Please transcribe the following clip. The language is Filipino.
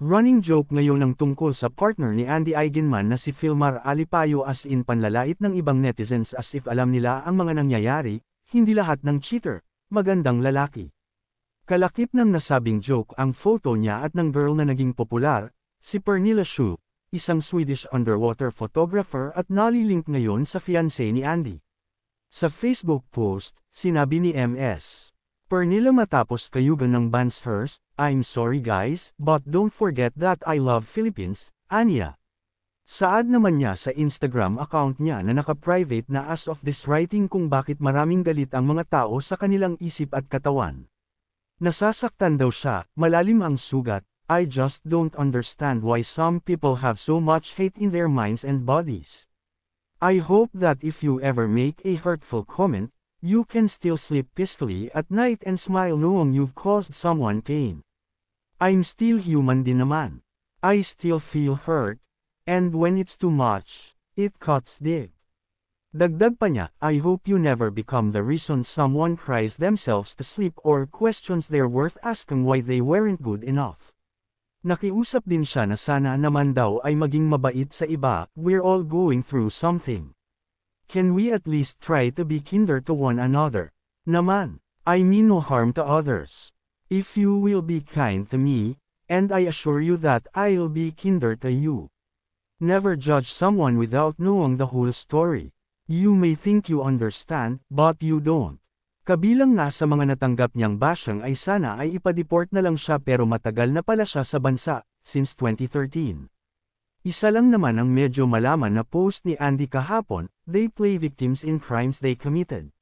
Running joke ngayon ang tungkol sa partner ni Andy Eigenman na si Filmar Alipayo as in panlalait ng ibang netizens as if alam nila ang mga nangyayari, hindi lahat ng cheater, magandang lalaki. Kalakip ng nasabing joke ang photo niya at ng girl na naging popular, si Pernilla Schuh, isang Swedish underwater photographer at nalilink ngayon sa fiancé ni Andy. Sa Facebook post, sinabi ni MS. Pernilla matapos kayugan ng Banshurst, "I'm sorry guys, but don't forget that I love Philippines, Anya." Saad naman niya sa Instagram account niya na naka-private na as of this writing kung bakit maraming galit ang mga tao sa kanilang isip at katawan. Nasasaktan daw siya, malalim ang sugat, "I just don't understand why some people have so much hate in their minds and bodies. I hope that if you ever make a hurtful comment, you can still sleep peacefully at night and smile knowing you've caused someone pain. I'm still human din naman. I still feel hurt, and when it's too much, it cuts deep." Dagdag pa niya, "I hope you never become the reason someone cries themselves to sleep or questions their worth asking why they weren't good enough." Nakiusap din siya na sana naman daw ay maging mabait sa iba, "We're all going through something. Can we at least try to be kinder to one another? Naman, I mean no harm to others. If you will be kind to me, and I assure you that I'll be kinder to you. Never judge someone without knowing the whole story. You may think you understand, but you don't." Kabilang nga sa mga natanggap niyang bashang ay sana ay ipadeport na lang siya pero matagal na pala siya sa bansa, since 2013. Isa lang naman ang medyo malaman na post ni Andy kahapon, "They play victims in crimes they committed."